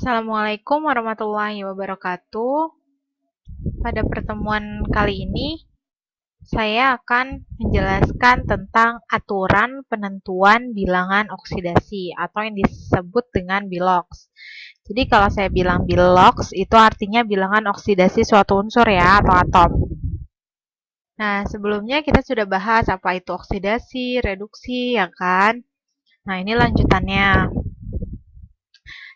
Assalamualaikum warahmatullahi wabarakatuh. Pada pertemuan kali ini, saya akan menjelaskan tentang aturan penentuan bilangan oksidasi atau yang disebut dengan biloks. Jadi kalau saya bilang biloks, itu artinya bilangan oksidasi suatu unsur ya, atau atom. Nah, sebelumnya kita sudah bahas apa itu oksidasi, reduksi, ya kan? Nah, ini lanjutannya.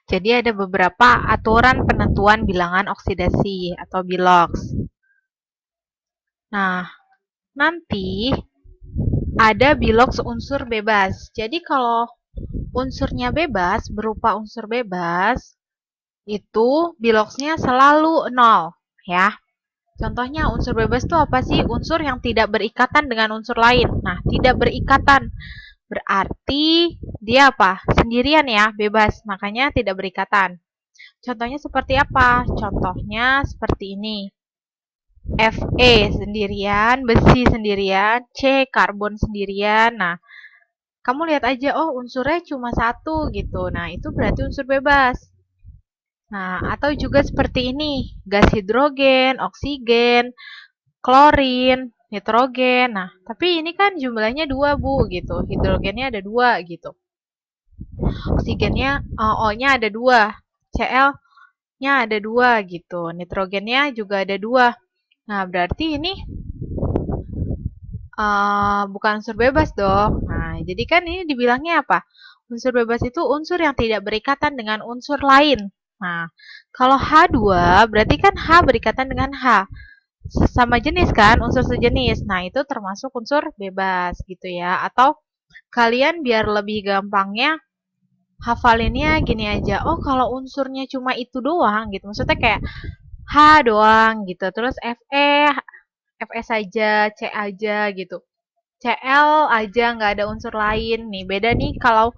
Jadi ada beberapa aturan penentuan bilangan oksidasi atau biloks. Nah, nanti ada biloks unsur bebas. Jadi kalau unsurnya bebas, berupa unsur bebas, itu biloksnya selalu 0, ya. Contohnya unsur bebas itu apa sih? Unsur yang tidak berikatan dengan unsur lain. Nah, tidak berikatan berarti dia apa? Sendirian ya, bebas. Makanya tidak berikatan. Contohnya seperti apa? Contohnya seperti ini. Fe sendirian, besi sendirian, C karbon sendirian. Nah, kamu lihat aja, oh unsurnya cuma satu gitu. Nah, itu berarti unsur bebas. Nah, atau juga seperti ini, gas hidrogen, oksigen, klorin, nitrogen. Nah, tapi ini kan jumlahnya 2 Bu, gitu. Hidrogennya ada 2 gitu. Oksigennya, O-nya ada 2. Cl-nya ada 2 gitu. Nitrogennya juga ada 2. Nah, berarti ini bukan unsur bebas dong. Nah, jadi kan ini dibilangnya apa? Unsur bebas itu unsur yang tidak berikatan dengan unsur lain. Nah, kalau H2 berarti kan H berikatan dengan H. Sama jenis kan, unsur sejenis. Nah, itu termasuk unsur bebas gitu ya. Atau kalian biar lebih gampangnya hafalinnya gini aja. Oh, kalau unsurnya cuma itu doang gitu. Maksudnya kayak H doang gitu. Terus Fe saja, C aja gitu. Cl aja nggak ada unsur lain nih. Beda nih kalau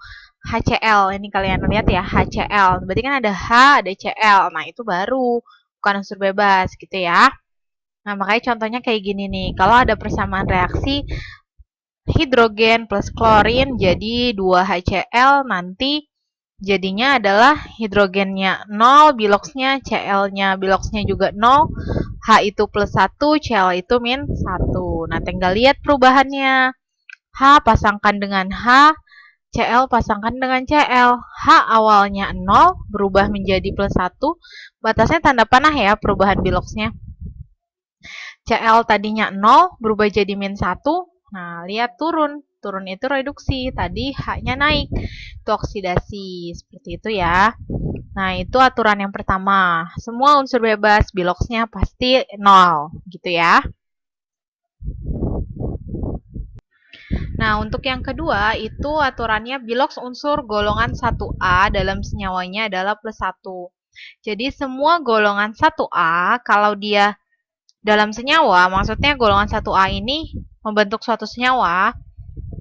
HCl. Ini kalian lihat ya, HCl. Berarti kan ada H, ada Cl. Nah, itu baru bukan unsur bebas gitu ya. Nah, makanya contohnya kayak gini nih. Kalau ada persamaan reaksi hidrogen plus klorin jadi 2HCl, nanti jadinya adalah hidrogennya 0, biloksnya, Cl-nya biloksnya juga 0, H itu plus 1, Cl itu min 1. Nah, tinggal lihat perubahannya. H pasangkan dengan H, Cl pasangkan dengan Cl. H awalnya 0, berubah menjadi plus 1. Batasnya tanda panah ya perubahan biloksnya. Cl tadinya 0, berubah jadi min 1. Nah, lihat turun. Turun itu reduksi. Tadi H-nya naik. Itu oksidasi. Seperti itu ya. Nah, itu aturan yang pertama. Semua unsur bebas, biloksnya pasti 0. Gitu ya. Nah, untuk yang kedua, itu aturannya biloks unsur golongan 1A dalam senyawanya adalah plus 1. Jadi, semua golongan 1A, kalau dia dalam senyawa, maksudnya golongan 1A ini membentuk suatu senyawa,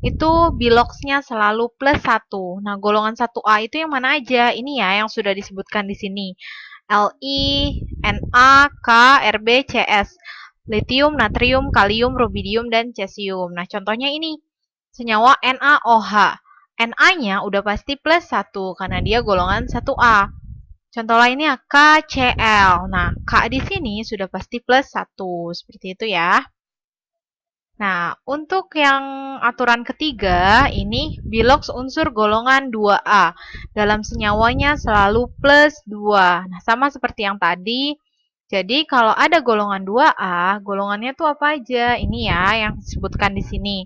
itu biloksnya selalu plus 1. Nah, golongan 1A itu yang mana aja? Ini ya yang sudah disebutkan di sini. Li, Na, K, Rb, Cs. Litium, natrium, kalium, rubidium, dan cesium. Nah, contohnya ini. Senyawa NaOH. Na-nya udah pasti plus 1 karena dia golongan 1A. Contoh lainnya KCl. Nah, K di sini sudah pasti plus 1. Seperti itu ya. Nah, untuk yang aturan ketiga, ini biloks unsur golongan 2A. Dalam senyawanya selalu plus 2. Nah, sama seperti yang tadi. Jadi, kalau ada golongan 2A, golongannya tuh apa aja? Ini ya, yang disebutkan di sini.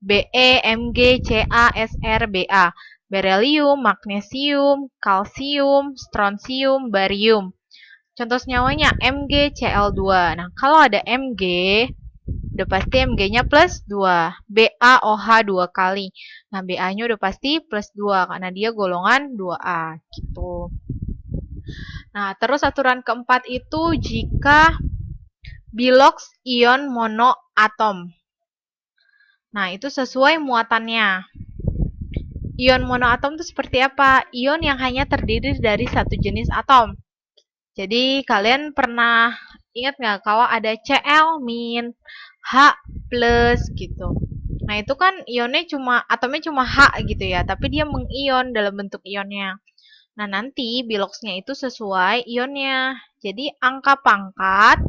Be, Mg, Ca, Sr, Ba. Berelium, magnesium, kalsium, strontium, barium. Contoh senyawanya MgCl2. Nah, kalau ada Mg, udah pasti Mg-nya plus 2. BaOH 2 kali. Nah, Ba-nya udah pasti plus 2 karena dia golongan 2A. Gitu. Nah, terus aturan keempat itu jika biloks ion monoatom. Nah, itu sesuai muatannya. Ion monoatom itu seperti apa? Ion yang hanya terdiri dari satu jenis atom. Jadi, kalian pernah ingat nggak kalau ada Cl min, H plus gitu. Nah, itu kan ionnya atomnya cuma H gitu ya, tapi dia mengion dalam bentuk ionnya. Nah, nanti biloxnya itu sesuai ionnya. Jadi, angka pangkat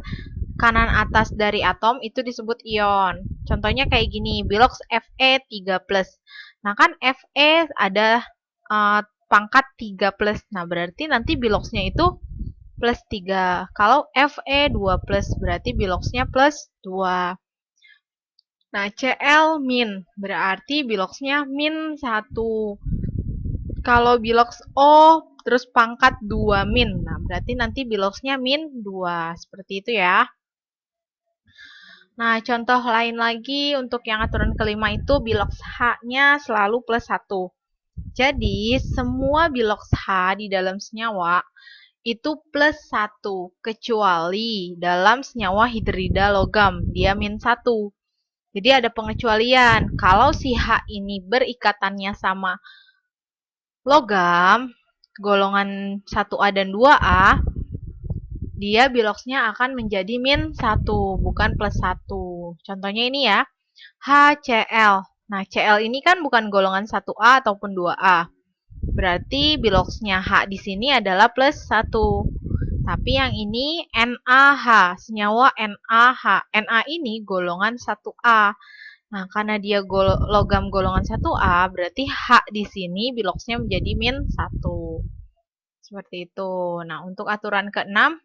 kanan atas dari atom itu disebut ion. Contohnya kayak gini, bilox Fe3+. Nah, kan Fe ada pangkat 3+. Nah, berarti nanti biloxnya itu plus 3. Kalau Fe2+, berarti biloxnya plus 2. Nah, Cl min, berarti biloxnya min 1. Kalau bilox O terus pangkat 2 min. Nah, berarti nanti biloxnya min 2. Seperti itu ya. Nah, contoh lain lagi untuk yang aturan kelima itu bilox H-nya selalu plus 1. Jadi, semua bilox H di dalam senyawa itu plus 1. Kecuali dalam senyawa hidrida logam, dia min 1. Jadi, ada pengecualian. Kalau si H ini berikatannya sama logam, golongan 1A dan 2A, dia biloxnya akan menjadi min 1, bukan plus 1. Contohnya ini ya, HCl. Nah, Cl ini kan bukan golongan 1A ataupun 2A. Berarti biloxnya H di sini adalah plus 1. Tapi yang ini NaH, senyawa NaH. Na ini golongan 1A. Nah, karena dia logam golongan 1A, berarti H di sini biloxnya menjadi min 1. Seperti itu. Nah, untuk aturan ke-6,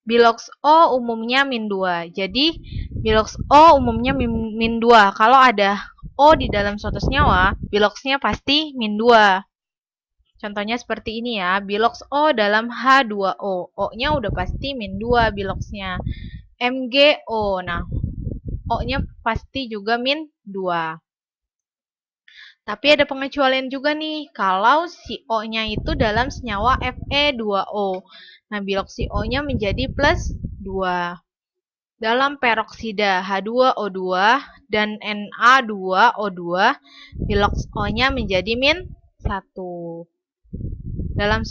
bilox O umumnya min 2. Jadi, bilox O umumnya min 2. Kalau ada O di dalam suatu senyawa, biloxnya pasti min 2. Contohnya seperti ini ya, bilox O dalam H2O. O-nya udah pasti min 2 biloxnya. MgO, nah O-nya pasti juga min 2. Tapi ada pengecualian juga nih, kalau si O-nya itu dalam senyawa Fe2O. Nah, bilox si O-nya menjadi plus 2. Dalam peroksida H2O2 dan Na2O2, bilox O-nya menjadi min 1. Dalam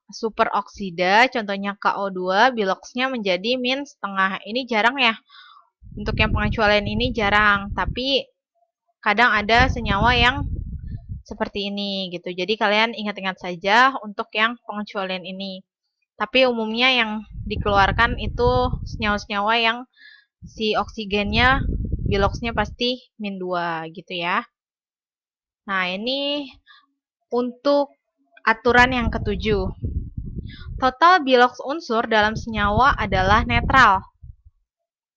superoksida, contohnya KO2, biloxnya menjadi min setengah. Ini jarang ya. Untuk yang pengecualian ini jarang, tapi kadang ada senyawa yang seperti ini gitu. Jadi kalian ingat-ingat saja untuk yang pengecualian ini. Tapi umumnya yang dikeluarkan itu senyawa-senyawa yang si oksigennya biloxnya pasti min 2 gitu ya. Nah, ini untuk aturan yang ketujuh. Total bilox unsur dalam senyawa adalah netral.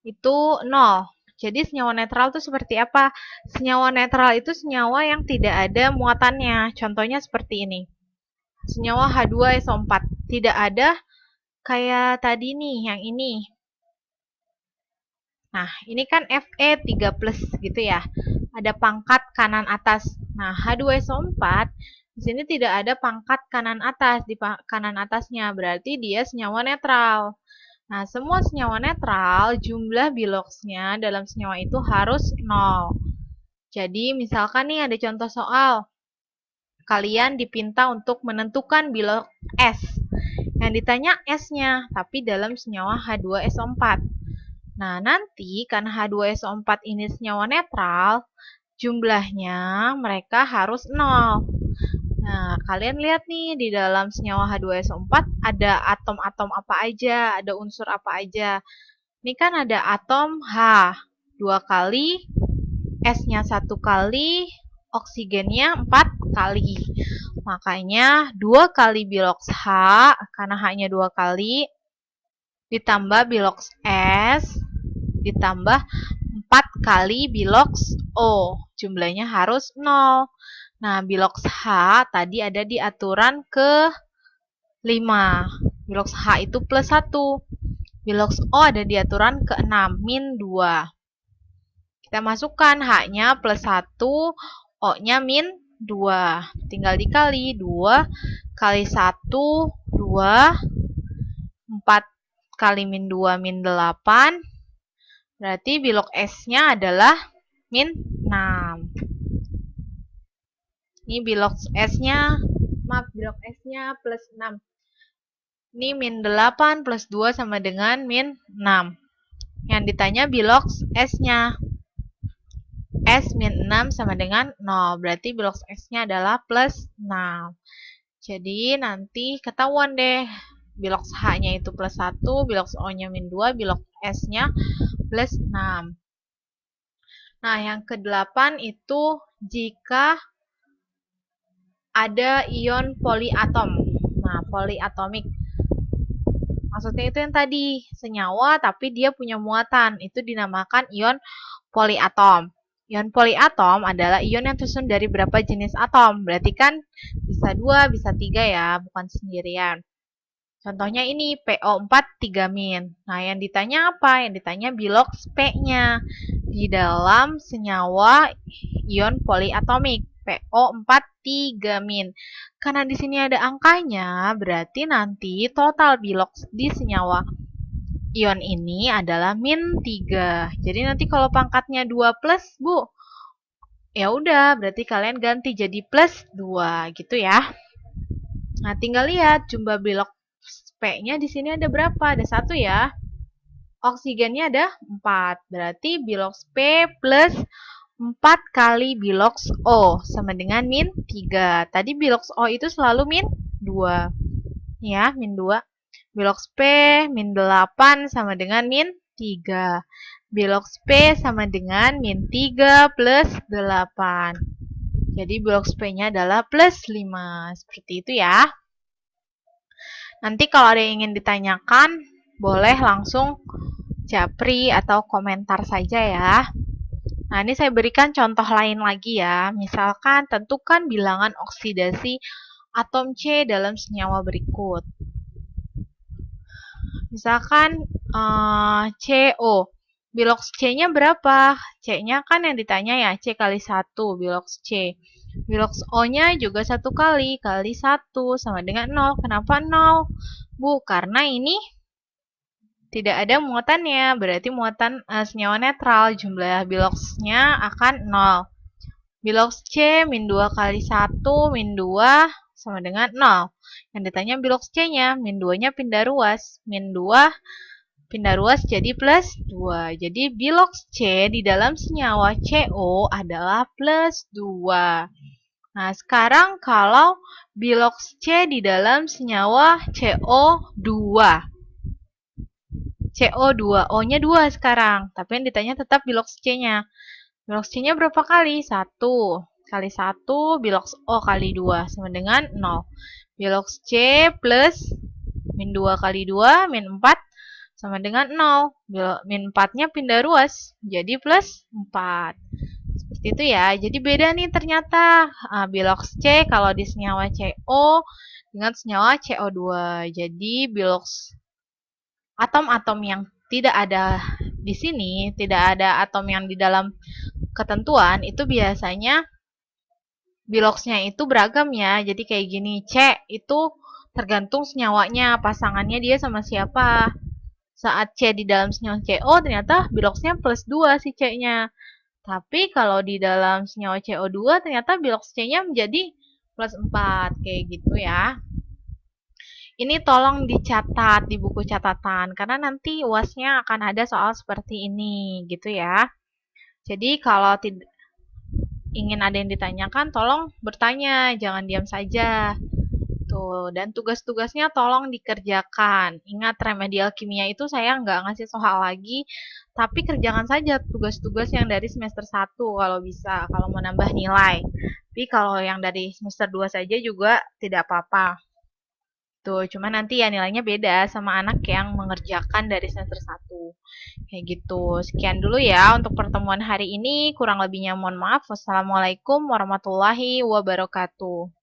Itu 0. Jadi senyawa netral itu seperti apa? Senyawa netral itu senyawa yang tidak ada muatannya. Contohnya seperti ini. Senyawa H2SO4. Tidak ada kayak tadi nih, yang ini. Nah, ini kan Fe3+ gitu ya. Ada pangkat kanan atas. Nah, H2SO4 di sini tidak ada pangkat kanan atas di kanan atasnya. Berarti dia senyawa netral. Nah, semua senyawa netral, jumlah biloxnya dalam senyawa itu harus 0. Jadi, misalkan nih ada contoh soal. Kalian dipinta untuk menentukan bilox S. Yang ditanya S-nya, tapi dalam senyawa H2SO4. Nah, nanti karena H2SO4 ini senyawa netral, jumlahnya mereka harus 0. Nah, kalian lihat nih di dalam senyawa H2SO4 ada atom-atom apa aja, ada unsur apa aja. Ini kan ada atom H 2 kali, S-nya 1 kali, oksigennya 4 kali. Makanya 2 kali bilox H, karena H-nya 2 kali, ditambah bilox S, ditambah 4 kali bilox O. Jumlahnya harus 0. Nah, bilox H tadi ada di aturan ke-5. Bilox H itu plus 1. Bilox O ada di aturan ke-6, min 2. Kita masukkan H-nya plus 1, O-nya min 2. Tinggal dikali 2 kali 1, 2. 4 kali min 2, min 8. Berarti bilox S-nya adalah min 6. Ini bilox S-nya, maaf, bilox S-nya plus 6. Ini min 8 plus 2 sama dengan min 6. Yang ditanya bilox S-nya. S min 6 sama dengan 0. Berarti bilox S-nya adalah plus 6. Jadi nanti ketahuan deh bilox H-nya itu plus 1, bilox O-nya min 2, bilox S-nya plus 6. Nah, yang ke-8 itu jika ada ion poliatom. Nah, poliatomik. Maksudnya itu yang tadi, senyawa tapi dia punya muatan. Itu dinamakan ion poliatom. Ion poliatom adalah ion yang tersusun dari berapa jenis atom. Berarti kan bisa 2, bisa 3 ya, bukan sendirian. Contohnya ini PO4 3-min. Nah, yang ditanya apa? Yang ditanya bilox P-nya di dalam senyawa ion poliatomik PO4 3-min. Karena di sini ada angkanya, berarti nanti total bilox di senyawa ion ini adalah min 3. Jadi nanti kalau pangkatnya 2 plus, Bu, ya udah berarti kalian ganti jadi plus 2 gitu ya. Nah, tinggal lihat jumlah bilox P-nya di sini ada berapa? Ada 1 ya. Oksigennya ada 4. Berarti bilox P plus 4 kali bilox O sama dengan min 3. Tadi bilox O itu selalu min 2. Ya, min 2. Bilox P min 8 sama dengan min 3. Bilox P sama dengan min 3 plus 8. Jadi bilox P-nya adalah plus 5. Seperti itu ya. Nanti kalau ada yang ingin ditanyakan, boleh langsung japri atau komentar saja ya. Nah, ini saya berikan contoh lain lagi ya. Misalkan, tentukan bilangan oksidasi atom C dalam senyawa berikut. Misalkan CO. Bilox C-nya berapa? C-nya kan yang ditanya ya, C kali 1, bilox C. Bilox O-nya juga 1 kali 1 sama dengan 0. Kenapa 0? Bu, karena ini tidak ada muatannya, berarti muatan senyawa netral, jumlah biloxnya akan 0. Bilox C min 2 kali 1 min 2 sama dengan 0. Yang ditanya bilox C-nya, min 2-nya pindah ruas. Min 2 pindah ruas jadi plus 2. Jadi bilox C di dalam senyawa CO adalah plus 2. Nah, sekarang kalau bilox C di dalam senyawa CO2. CO2, O-nya 2 sekarang. Tapi yang ditanya tetap bilox C-nya. Bilox C-nya berapa kali? 1. Kali 1, bilox O kali 2 sama dengan 0. Bilox C plus min 2 kali 2, min 4 sama dengan 0. Min 4-nya pindah ruas, jadi plus 4. Seperti itu ya. Jadi beda nih ternyata bilox C kalau di senyawa CO dengan senyawa CO2. Jadi bilox atom-atom yang tidak ada di sini, tidak ada atom yang di dalam ketentuan, itu biasanya biloxnya itu beragam ya. Jadi kayak gini, C itu tergantung senyawanya, pasangannya dia sama siapa. Saat C di dalam senyawa CO, ternyata biloxnya plus 2 si C-nya. Tapi kalau di dalam senyawa CO2, ternyata bilox C-nya menjadi plus 4. Kayak gitu ya. Ini tolong dicatat di buku catatan, karena nanti UAS-nya akan ada soal seperti ini, gitu ya. Jadi kalau ingin ada yang ditanyakan, tolong bertanya, jangan diam saja. Tuh, dan tugas-tugasnya tolong dikerjakan. Ingat, remedial kimia itu saya nggak ngasih soal lagi, tapi kerjakan saja tugas-tugas yang dari semester 1 kalau bisa, kalau mau nambah nilai. Tapi kalau yang dari semester 2 saja juga tidak apa-apa. Tuh, cuma nanti ya nilainya beda sama anak yang mengerjakan dari semester 1. Kayak gitu. Sekian dulu ya untuk pertemuan hari ini. Kurang lebihnya mohon maaf. Wassalamualaikum warahmatullahi wabarakatuh.